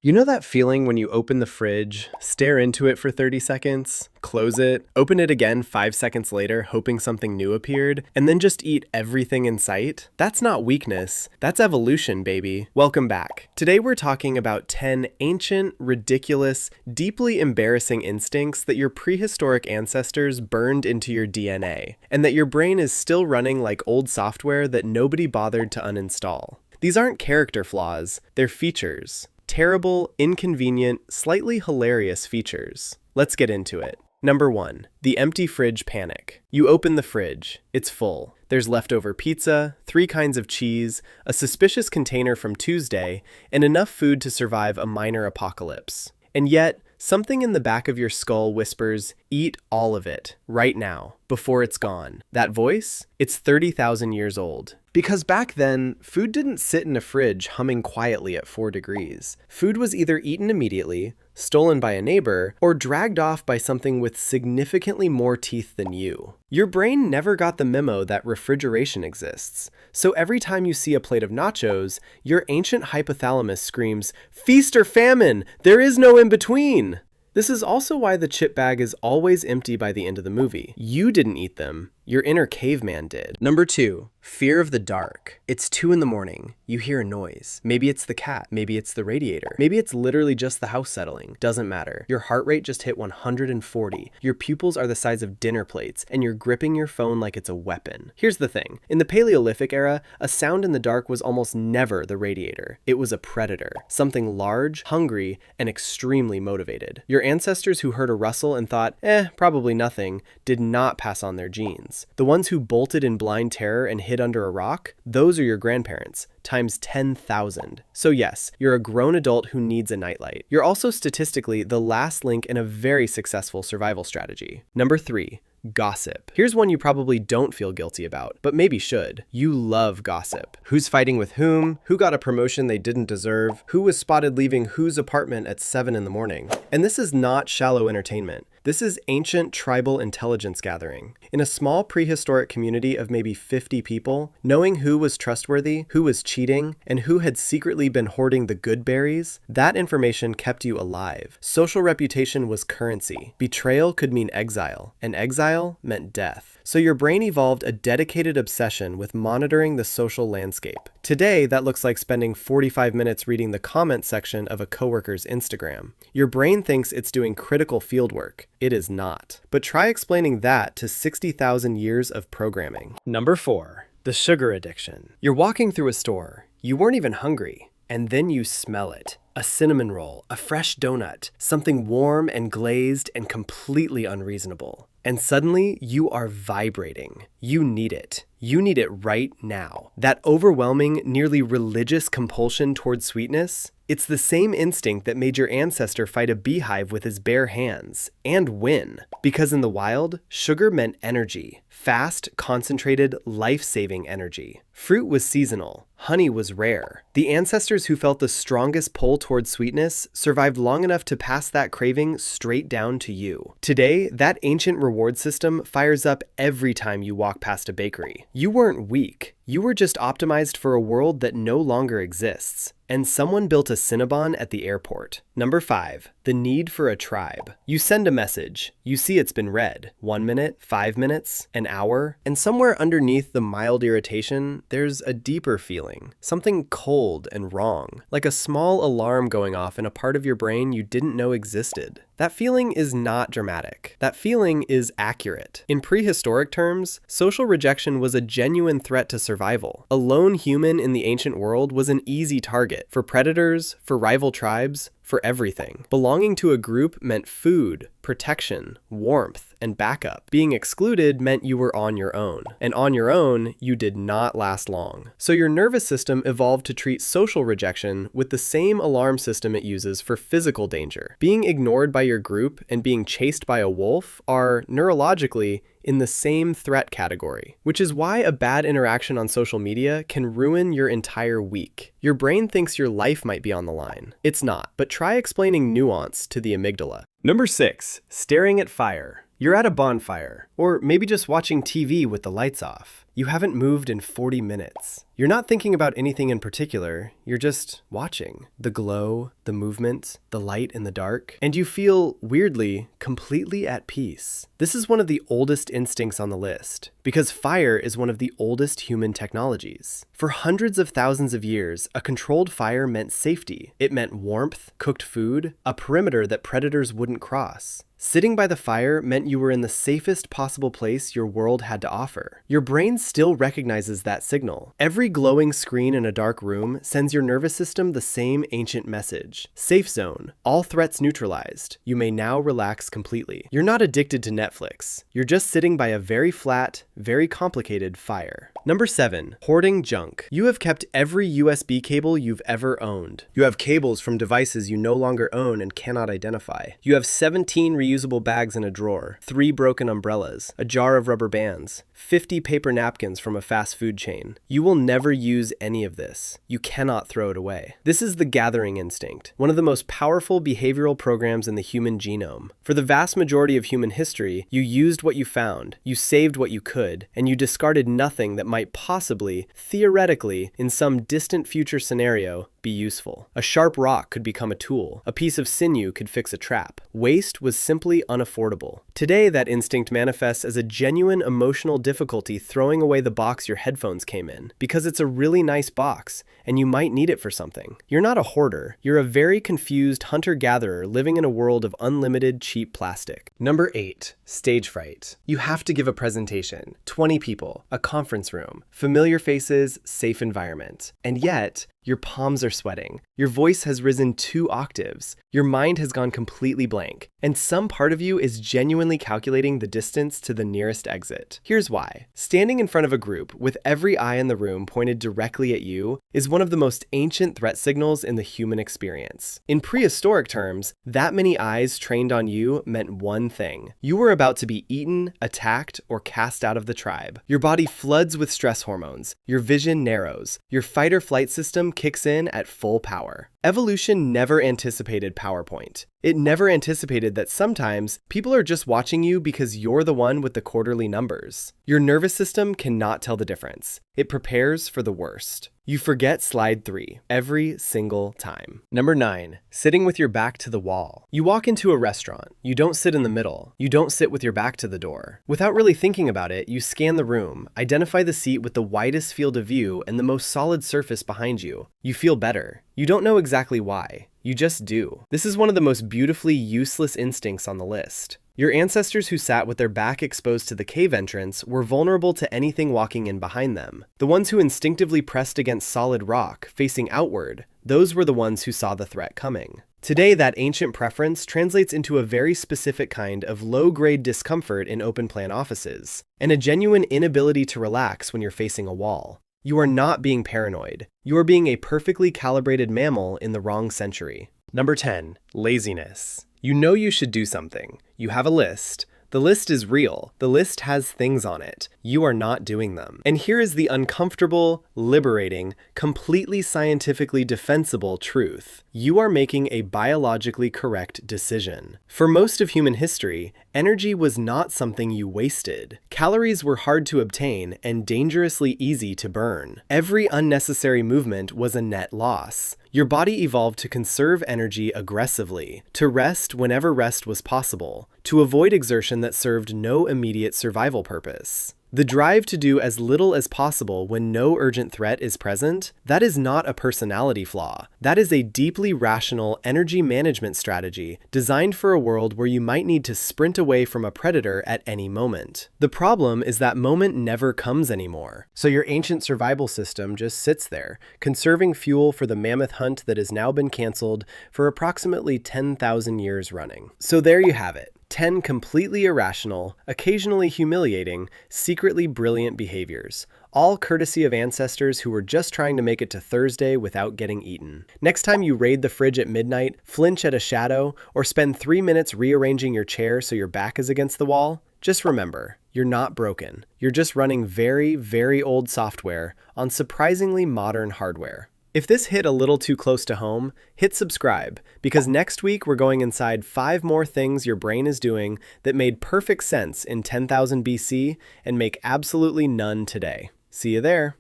You know that feeling when you open the fridge, stare into it for 30 seconds, close it, open it again 5 seconds later hoping something new appeared, and then just eat everything in sight? That's not weakness, that's evolution, baby. Welcome back. Today we're talking about 10 ancient, ridiculous, deeply embarrassing instincts that your prehistoric ancestors burned into your DNA, and that your brain is still running like old software that nobody bothered to uninstall. These aren't character flaws, they're features. Terrible, inconvenient, slightly hilarious features. Let's get into it. Number 1. The empty fridge panic. You open the fridge. It's full. There's leftover pizza, 3 kinds of cheese, a suspicious container from Tuesday, and enough food to survive a minor apocalypse. And yet, something in the back of your skull whispers, eat all of it, right now, before it's gone. That voice? It's 30,000 years old. Because back then, food didn't sit in a fridge humming quietly at 4 degrees. Food was either eaten immediately, stolen by a neighbor, or dragged off by something with significantly more teeth than you. Your brain never got the memo that refrigeration exists. So every time you see a plate of nachos, your ancient hypothalamus screams, "Feast or famine! There is no in between!" This is also why the chip bag is always empty by the end of the movie. You didn't eat them. Your inner caveman did. Number 2. Fear of the dark. It's 2 in the morning. You hear a noise. Maybe it's the cat. Maybe it's the radiator. Maybe it's literally just the house settling. Doesn't matter. Your heart rate just hit 140. Your pupils are the size of dinner plates, and you're gripping your phone like it's a weapon. Here's the thing. In the Paleolithic era, a sound in the dark was almost never the radiator. It was a predator. Something large, hungry, and extremely motivated. Your ancestors who heard a rustle and thought, probably nothing, did not pass on their genes. The ones who bolted in blind terror and hid under a rock, those are your grandparents, times 10,000. So yes, you're a grown adult who needs a nightlight. You're also statistically the last link in a very successful survival strategy. Number 3. Gossip. Here's one you probably don't feel guilty about, but maybe should. You love gossip. Who's fighting with whom? Who got a promotion they didn't deserve? Who was spotted leaving whose apartment at 7 in the morning? And this is not shallow entertainment. This is ancient tribal intelligence gathering. In a small prehistoric community of maybe 50 people, knowing who was trustworthy, who was cheating, and who had secretly been hoarding the good berries, that information kept you alive. Social reputation was currency. Betrayal could mean exile, and exile meant death. So your brain evolved a dedicated obsession with monitoring the social landscape. Today, that looks like spending 45 minutes reading the comment section of a coworker's Instagram. Your brain thinks it's doing critical fieldwork. It is not. But try explaining that to 60,000 years of programming. Number 4. The sugar addiction. You're walking through a store. You weren't even hungry. And then you smell it. A cinnamon roll, a fresh donut, something warm and glazed and completely unreasonable. And suddenly, you are vibrating. You need it. You need it right now. That overwhelming, nearly religious compulsion towards sweetness, it's the same instinct that made your ancestor fight a beehive with his bare hands, and win. Because in the wild, sugar meant energy. Fast, concentrated, life-saving energy. Fruit was seasonal. Honey was rare. The ancestors who felt the strongest pull towards sweetness survived long enough to pass that craving straight down to you. Today, that ancient reward system fires up every time you walk past a bakery. You weren't weak. You were just optimized for a world that no longer exists. And someone built a Cinnabon at the airport. Number 5. The need for a tribe. You send a message. You see it's been read. 1 minute, 5 minutes, an hour, and somewhere underneath the mild irritation, there's a deeper feeling. Something cold and wrong. Like a small alarm going off in a part of your brain you didn't know existed. That feeling is not dramatic. That feeling is accurate. In prehistoric terms, social rejection was a genuine threat to survival. A lone human in the ancient world was an easy target for predators, for rival tribes, for everything. Belonging to a group meant food, protection, warmth, and backup. Being excluded meant you were on your own. And on your own, you did not last long. So your nervous system evolved to treat social rejection with the same alarm system it uses for physical danger. Being ignored by your group and being chased by a wolf are, neurologically, in the same threat category, which is why a bad interaction on social media can ruin your entire week. Your brain thinks your life might be on the line. It's not, but try explaining nuance to the amygdala. Number 6. Staring at fire. You're at a bonfire, or maybe just watching TV with the lights off. You haven't moved in 40 minutes. You're not thinking about anything in particular, you're just watching. The glow, the movement, the light in the dark, and you feel, weirdly, completely at peace. This is one of the oldest instincts on the list, because fire is one of the oldest human technologies. For hundreds of thousands of years, a controlled fire meant safety. It meant warmth, cooked food, a perimeter that predators wouldn't cross. Sitting by the fire meant you were in the safest possible place your world had to offer. Your brain still recognizes that signal. Every glowing screen in a dark room sends your nervous system the same ancient message. Safe zone. All threats neutralized. You may now relax completely. You're not addicted to Netflix. You're just sitting by a very flat, very complicated fire. Number 7. Hoarding junk. You have kept every USB cable you've ever owned. You have cables from devices you no longer own and cannot identify. You have 17 reusable bags in a drawer, 3 broken umbrellas, a jar of rubber bands, 50 paper napkins from a fast food chain. You will never use any of this. You cannot throw it away. This is the gathering instinct, one of the most powerful behavioral programs in the human genome. For the vast majority of human history, you used what you found, you saved what you could, and you discarded nothing that might possibly, theoretically, in some distant future scenario, be useful. A sharp rock could become a tool. A piece of sinew could fix a trap. Waste was simply unaffordable. Today, that instinct manifests as a genuine emotional difficulty throwing away the box your headphones came in, because it's a really nice box, and you might need it for something. You're not a hoarder. You're a very confused hunter-gatherer living in a world of unlimited cheap plastic. Number 8. Stage fright. You have to give a presentation. 20 people, a conference room, familiar faces, safe environment. And yet, your palms are sweating. Your voice has risen 2 octaves. Your mind has gone completely blank. And some part of you is genuinely calculating the distance to the nearest exit. Here's why. Standing in front of a group with every eye in the room pointed directly at you is one of the most ancient threat signals in the human experience. In prehistoric terms, that many eyes trained on you meant one thing. You were about to be eaten, attacked, or cast out of the tribe. Your body floods with stress hormones. Your vision narrows. Your fight or flight system kicks in at full power. Evolution never anticipated PowerPoint. It never anticipated that sometimes people are just watching you because you're the one with the quarterly numbers. Your nervous system cannot tell the difference. It prepares for the worst. You forget slide 3 every single time. Number 9. Sitting with your back to the wall. You walk into a restaurant. You don't sit in the middle. You don't sit with your back to the door. Without really thinking about it, you scan the room, identify the seat with the widest field of view and the most solid surface behind you. You feel better. You don't know exactly why. You just do. This is one of the most beautifully useless instincts on the list. Your ancestors who sat with their back exposed to the cave entrance were vulnerable to anything walking in behind them. The ones who instinctively pressed against solid rock, facing outward, those were the ones who saw the threat coming. Today, that ancient preference translates into a very specific kind of low-grade discomfort in open-plan offices, and a genuine inability to relax when you're facing a wall. You are not being paranoid. You are being a perfectly calibrated mammal in the wrong century. Number 10. Laziness. You know you should do something. You have a list. The list is real. The list has things on it. You are not doing them. And here is the uncomfortable, liberating, completely scientifically defensible truth. You are making a biologically correct decision. For most of human history, energy was not something you wasted. Calories were hard to obtain and dangerously easy to burn. Every unnecessary movement was a net loss. Your body evolved to conserve energy aggressively, to rest whenever rest was possible, to avoid exertion that served no immediate survival purpose. The drive to do as little as possible when no urgent threat is present, that is not a personality flaw. That is a deeply rational energy management strategy designed for a world where you might need to sprint away from a predator at any moment. The problem is that moment never comes anymore. So your ancient survival system just sits there, conserving fuel for the mammoth hunt that has now been canceled for approximately 10,000 years running. So there you have it. 10 completely irrational, occasionally humiliating, secretly brilliant behaviors, all courtesy of ancestors who were just trying to make it to Thursday without getting eaten. Next time you raid the fridge at midnight, flinch at a shadow, or spend 3 minutes rearranging your chair so your back is against the wall, just remember, you're not broken. You're just running very, very old software on surprisingly modern hardware. If this hit a little too close to home, hit subscribe, because next week we're going inside 5 more things your brain is doing that made perfect sense in 10,000 BC and make absolutely none today. See you there.